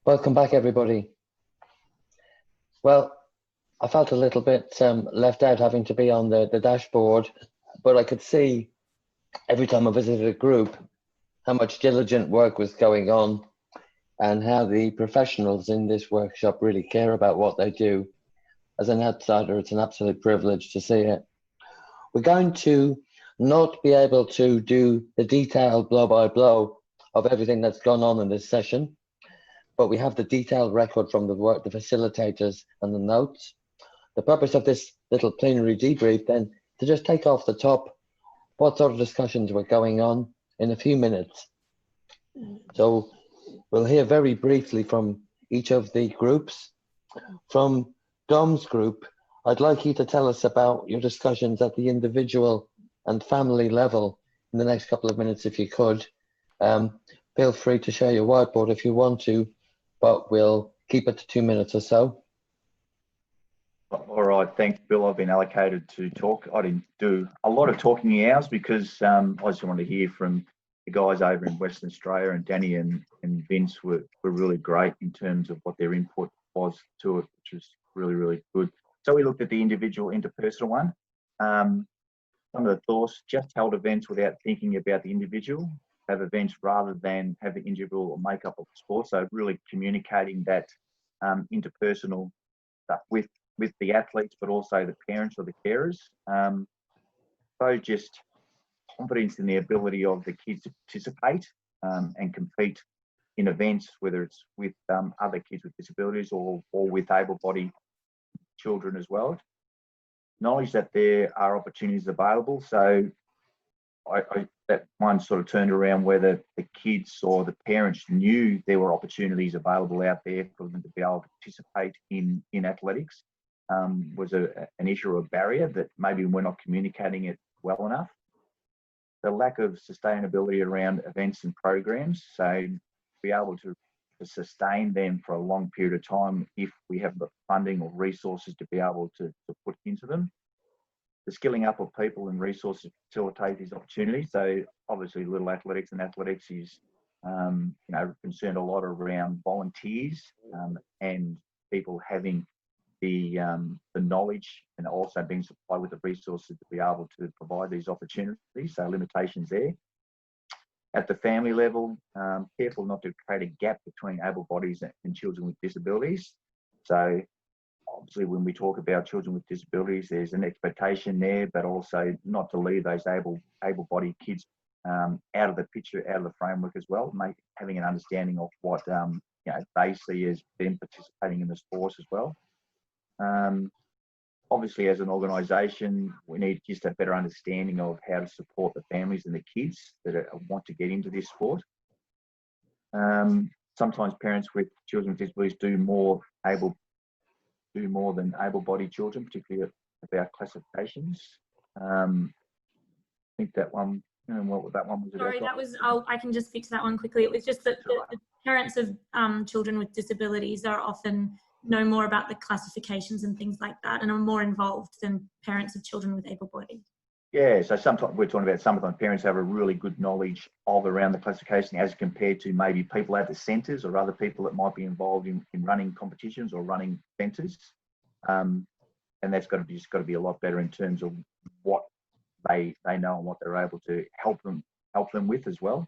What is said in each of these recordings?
Welcome back, everybody. Well, I felt a little bit left out having to be on the dashboard, but I could see every time I visited a group how much diligent work was going on and how the professionals in this workshop really care about what they do. As an outsider, it's an absolute privilege to see it. We're going to not be able to do the detailed blow by blow of everything that's gone on in this session, but we have the detailed record from the work, the facilitators and the notes. The purpose of this little plenary debrief then to just take off the top what sort of discussions were going on in a few minutes. So we'll hear very briefly from each of the groups. From Dom's group, I'd like you to tell us about your discussions at the individual and family level in the next couple of minutes if you could. Feel free to share your whiteboard if you want to, but we'll keep it to 2 minutes or so. All right, thanks, Bill. I've been allocated to talk. I didn't do a lot of talking hours because I just wanted to hear from the guys over in Western Australia, and Danny and Vince were really great in terms of what their input was to it, which was really, really good. So we looked at the individual interpersonal one. Some of the thoughts: just held events without thinking about the individual, have events rather than have the individual or makeup of the sport. So really communicating that interpersonal stuff with the athletes, but also the parents or the carers. So just confidence in the ability of the kids to participate and compete in events, whether it's with other kids with disabilities or with able-bodied children as well. Knowledge that there are opportunities available. So that one sort of turned around whether the kids or the parents knew there were opportunities available out there for them to be able to participate in athletics. Was an issue or a barrier that maybe we're not communicating it well enough. The lack of sustainability around events and programs, so be able to sustain them for a long period of time if we have the funding or resources to be able to put into them. The skilling up of people and resources to facilitate these opportunities. So obviously Little Athletics and athletics is concerned a lot around volunteers and people having the knowledge and also being supplied with the resources to be able to provide these opportunities. So limitations there. At the family level, careful not to create a gap between able bodies and children with disabilities. So obviously when we talk about children with disabilities, there's an expectation there, but also not to leave those able-bodied kids out of the picture, out of the framework as well, having an understanding of what they see as them participating in the sports as well. Obviously, as an organisation, we need just a better understanding of how to support the families and the kids that want to get into this sport. Sometimes parents with children with disabilities do more than able-bodied children, particularly about classifications. I think that one. What that one was about? Sorry, that was. I can just fix that one quickly. It was just that the parents of children with disabilities are often know more about the classifications and things like that and are more involved than parents of children with able bodies. Yeah, so sometimes we're talking about sometimes parents have a really good knowledge of around the classification as compared to maybe people at the centres or other people that might be involved in running competitions or running centres. And that's got to be a lot better in terms of what they know and what they're able to help them with as well.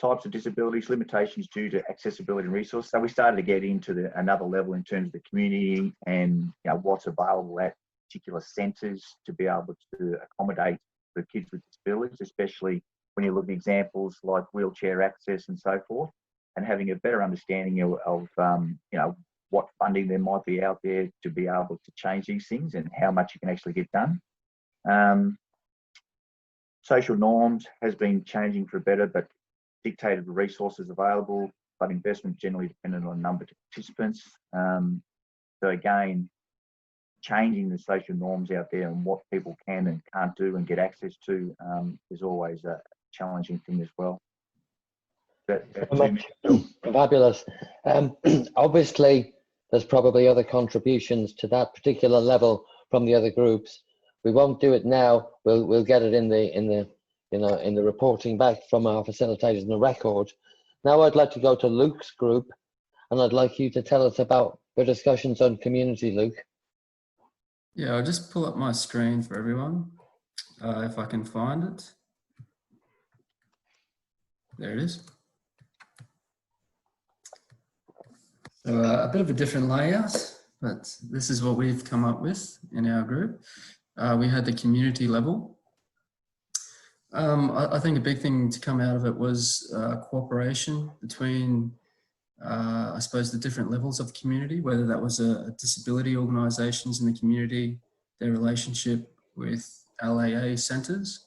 Types of disabilities, limitations due to accessibility and resource. So we started to get into another level in terms of the community and what's available at particular centres to be able to accommodate the kids with disabilities, especially when you look at examples like wheelchair access and so forth, and having a better understanding of what funding there might be out there to be able to change these things and how much you can actually get done. Social norms has been changing for better, but dictated resources available, but investment generally dependent on number of participants. So again, changing the social norms out there and what people can and can't do and get access to is always a challenging thing as well. Fabulous. Obviously, there's probably other contributions to that particular level from the other groups. We won't do it now. We'll get it in the reporting back from our facilitators in the record. Now I'd like to go to Luke's group and I'd like you to tell us about your discussions on community, Luke. Yeah, I'll just pull up my screen for everyone, if I can find it. There it is. So a bit of a different layout, but this is what we've come up with in our group. We had the community level. I think a big thing to come out of it was cooperation between, I suppose, the different levels of the community, whether that was disability organisations in the community, their relationship with LAA centres,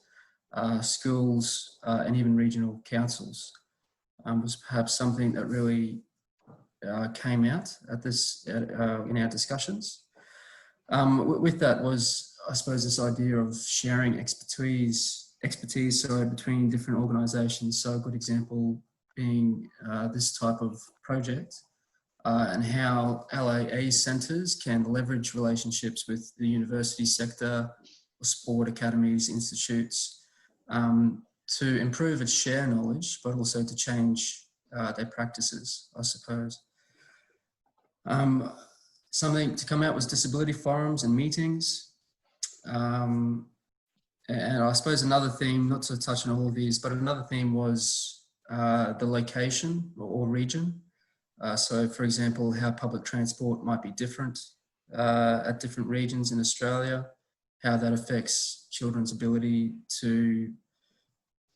schools, and even regional councils, was perhaps something that really came out at this in our discussions. With that was, I suppose, this idea of sharing expertise between different organisations. So a good example being this type of project, and how LAA centres can leverage relationships with the university sector, or sport academies, institutes, to improve and share knowledge, but also to change their practices, I suppose. Something to come out was disability forums and meetings. And I suppose another theme, not to touch on all of these, but another theme was the location or region. So for example, how public transport might be different at different regions in Australia, how that affects children's ability to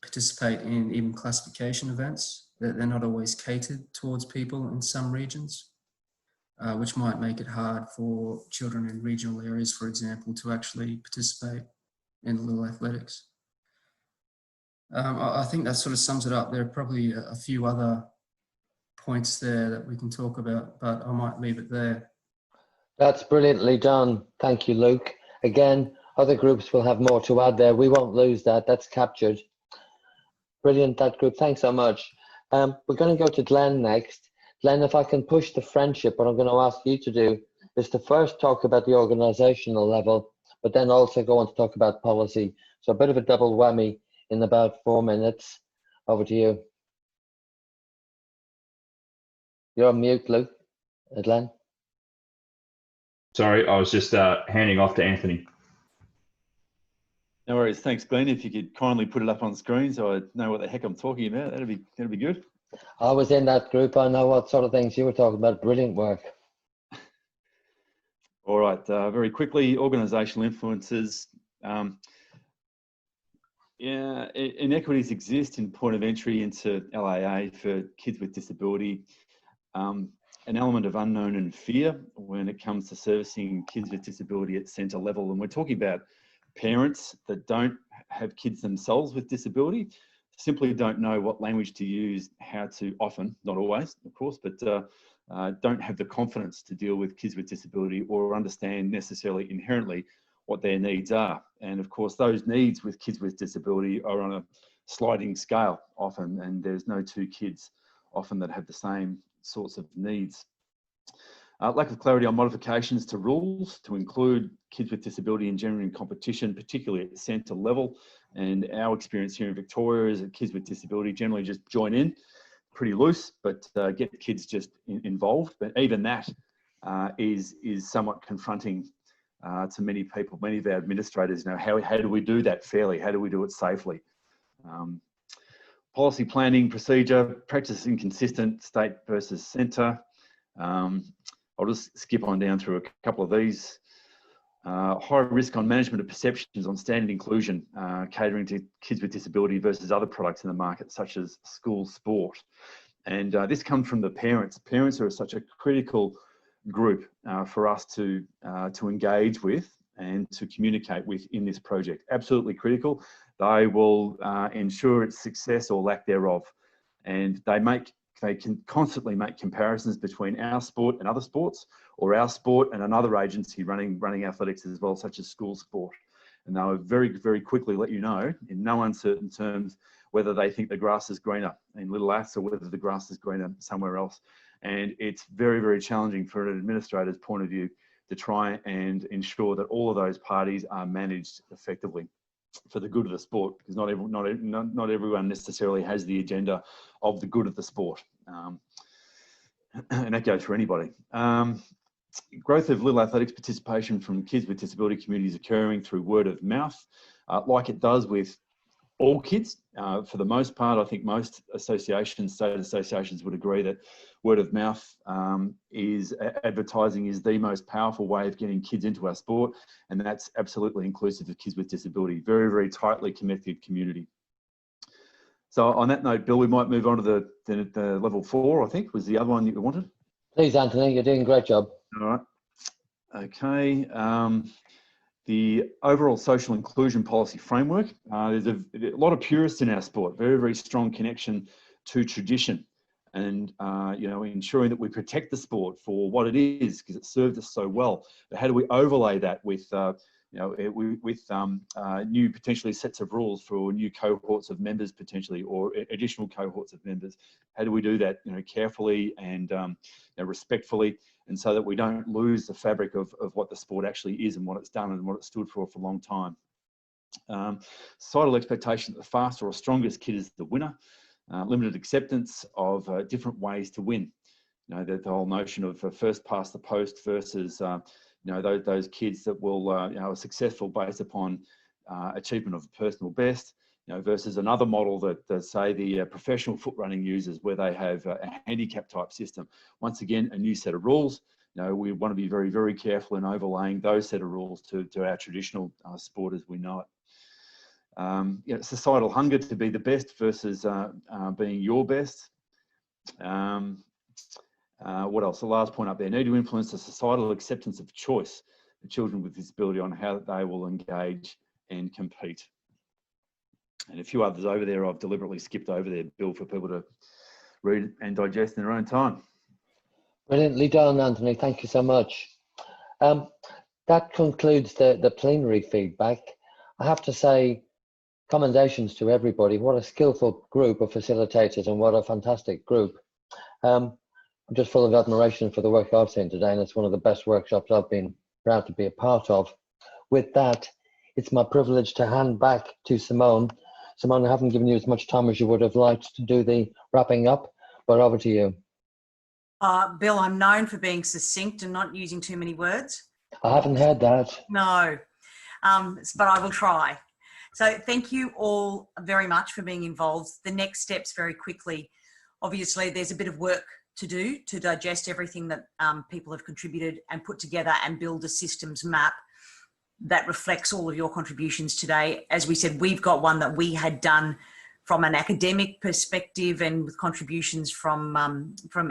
participate in even classification events, that they're not always catered towards people in some regions, which might make it hard for children in regional areas, for example, to actually participate in little athletics. I think that sort of sums it up. There are probably a few other points there that we can talk about, but I might leave it there. That's brilliantly done. Thank you, Luke. Again, other groups will have more to add there. We won't lose that. That's captured. Brilliant, that group. Thanks so much. We're going to go to Glenn next. Glenn, if I can push the friendship, what I'm going to ask you to do is to first talk about the organisational level, but then also go on to talk about policy. So a bit of a double whammy in about 4 minutes. Over to you. You're on mute, Luke. Glenn. Sorry, I was just handing off to Anthony. No worries. Thanks, Glenn. If you could kindly put it up on screen so I know what the heck I'm talking about, that'd be good. I was in that group. I know what sort of things you were talking about. Brilliant work. All right. Very quickly, organisational influences. Yeah, inequities exist in point of entry into LAA for kids with disability. An element of unknown and fear when it comes to servicing kids with disability at centre level. And we're talking about parents that don't have kids themselves with disability, simply don't know what language to use, how to, often, not always, of course, but don't have the confidence to deal with kids with disability or understand necessarily inherently what their needs are. And of course, those needs with kids with disability are on a sliding scale often, and there's no two kids often that have the same sorts of needs. Lack of clarity on modifications to rules to include kids with disability in genuine competition, particularly at the centre level. And our experience here in Victoria is that kids with disability generally just join in pretty loose, but get kids just involved. But even that is somewhat confronting to many people, many of our administrators. You know, how do we do that fairly? How do we do it safely? Policy planning procedure, practice inconsistent, state versus centre. I'll just skip on down through a couple of these. High risk on management of perceptions on standard inclusion, catering to kids with disability versus other products in the market, such as school sport. And this comes from the parents. Parents are such a critical group for us to engage with and to communicate with in this project. Absolutely critical. They will ensure its success or lack thereof. And they can constantly make comparisons between our sport and other sports, or our sport and another agency running athletics as well, such as school sport. And they'll very, very quickly let you know, in no uncertain terms, whether they think the grass is greener in Little Aths or whether the grass is greener somewhere else. And it's very, very challenging for an administrator's point of view to try and ensure that all of those parties are managed effectively for the good of the sport, because not everyone necessarily has the agenda of the good of the sport. and that goes for anybody. Growth of little athletics participation from kids with disability communities occurring through word of mouth, like it does with all kids. For the most part, I think most associations, state associations, would agree that word of mouth advertising is the most powerful way of getting kids into our sport, and that's absolutely inclusive of kids with disability. Very, very tightly connected community. So on that note, Bill, we might move on to the level 4, I think, was the other one that you wanted. Please, Anthony, you're doing a great job. All right. Okay. The overall social inclusion policy framework. There's a lot of purists in our sport, very, very strong connection to tradition, and ensuring that we protect the sport for what it is, because it served us so well. But how do we overlay that with new potentially sets of rules for new cohorts of members potentially, or additional cohorts of members? How do we do that, carefully and respectfully, and so that we don't lose the fabric of what the sport actually is and what it's done and what it stood for a long time? Societal expectation that the faster or strongest kid is the winner. Limited acceptance of different ways to win. The whole notion of first past the post versus those kids that will are successful based upon achievement of personal best, versus another model that say the professional foot running uses, where they have a handicap type system. Once again, a new set of rules. We want to be very, very careful in overlaying those set of rules to our traditional sport as we know it. Societal hunger to be the best versus being your best. What else? The last point up there, need to influence the societal acceptance of choice for children with disability on how they will engage and compete. And a few others over there I've deliberately skipped over there, Bill, for people to read and digest in their own time. Brilliantly done, Anthony. Thank you so much. That concludes the plenary feedback. I have to say, commendations to everybody. What a skillful group of facilitators, and what a fantastic group. I'm just full of admiration for the work I've seen today, and it's one of the best workshops I've been proud to be a part of. With that, it's my privilege to hand back to Simone. Simone, I haven't given you as much time as you would have liked to do the wrapping up, but over to you. Bill, I'm known for being succinct and not using too many words. I haven't heard that. No, but I will try. So thank you all very much for being involved. The next steps, very quickly, obviously there's a bit of work to do to digest everything that people have contributed and put together and build a systems map that reflects all of your contributions today. As we said, we've got one that we had done from an academic perspective and with contributions from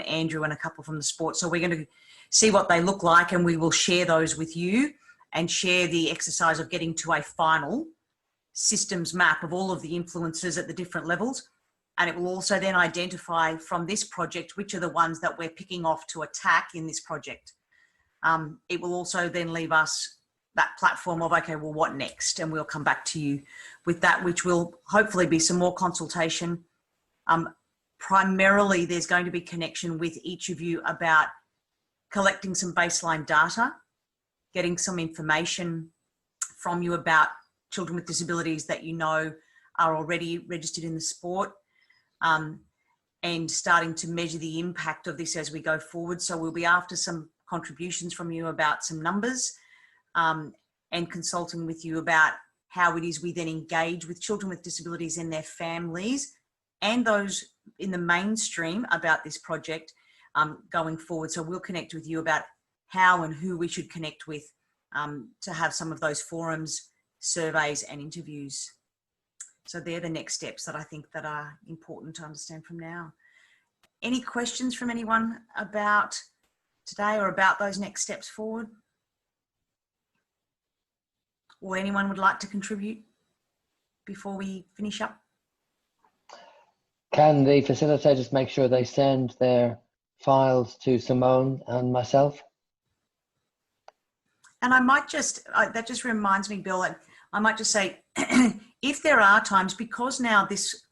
Andrew and a couple from the sport. So we're going to see what they look like, and we will share those with you and share the exercise of getting to a final systems map of all of the influences at the different levels. And it will also then identify from this project which are the ones that we're picking off to attack in this project. It will also then leave us that platform of, okay, well, what next? And we'll come back to you with that, which will hopefully be some more consultation. Primarily, there's going to be connection with each of you about collecting some baseline data, getting some information from you about children with disabilities that you know are already registered in the sport, and starting to measure the impact of this as we go forward. So we'll be after some contributions from you about some numbers, and consulting with you about how it is we then engage with children with disabilities and their families and those in the mainstream about this project going forward. So we'll connect with you about how and who we should connect with to have some of those forums, surveys and interviews. So they're the next steps that I think that are important to understand from now. Any questions from anyone about today or about those next steps forward? Or anyone would like to contribute before we finish up? Can the facilitators make sure they send their files to Simone and myself? And I might just, that just reminds me, Bill, I might just say, if there are times, because now this,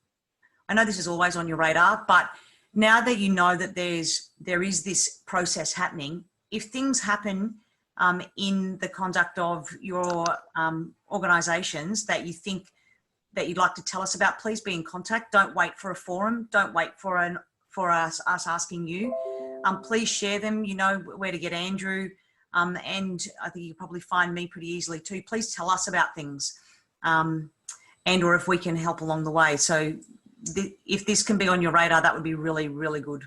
I know this is always on your radar, but now that you know that there is this process happening, if things happen in the conduct of your organisations that you think that you'd like to tell us about, please be in contact. Don't wait for a forum. Don't wait for us asking you. please share them. You know where to get Andrew. And I think you can probably find me pretty easily too. Please tell us about things and or if we can help along the way. So if this can be on your radar, that would be really, really good.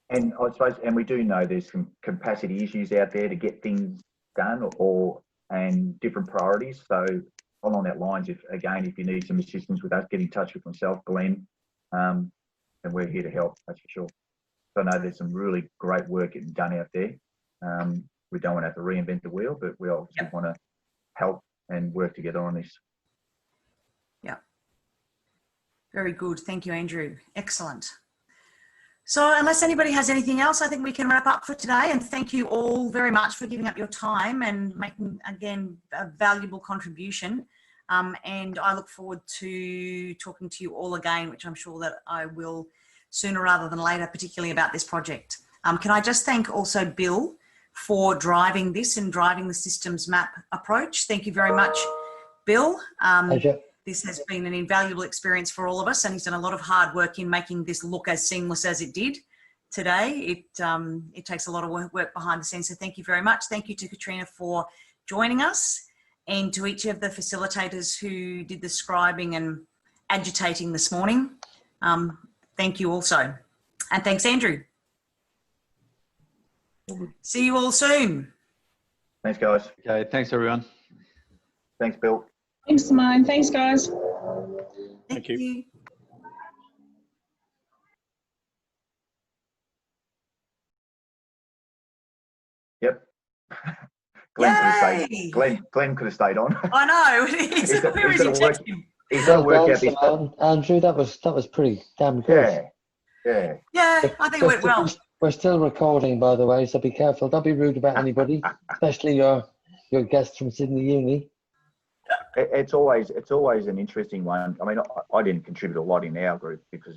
And I suppose, and we do know there's some capacity issues out there to get things done and different priorities. So along that lines, if you need some assistance with that, get in touch with myself, Glenn, and we're here to help, that's for sure. So I know there's some really great work getting done out there. We don't want to have to reinvent the wheel, but we obviously want to help and work together on this. Yeah. Very good. Thank you, Andrew. Excellent. So unless anybody has anything else, I think we can wrap up for today. And thank you all very much for giving up your time and making, again, a valuable contribution. And I look forward to talking to you all again, which I'm sure that I will sooner rather than later, particularly about this project. Can I just thank also Bill for driving this and driving the systems map approach. Thank you very much, Bill. This has been an invaluable experience for all of us, and he's done a lot of hard work in making this look as seamless as it did today. It takes a lot of work behind the scenes, so thank you very much. Thank you to Katrina for joining us, and to each of the facilitators who did the scribing and agitating this morning. Thank you also. And thanks, Andrew. See you all soon. Thanks, guys. Okay, thanks everyone. Thanks, Bill. Thanks, Simone. Thanks, guys. Thank you. Yep. Glenn could have stayed on. I know. Where is he texting? He's got to work out this. Andrew, that was pretty damn good. Yeah, I think it went well. We're still recording, by the way, so be careful. Don't be rude about anybody, especially your guests from Sydney Uni. It's always an interesting one. I mean, I didn't contribute a lot in our group because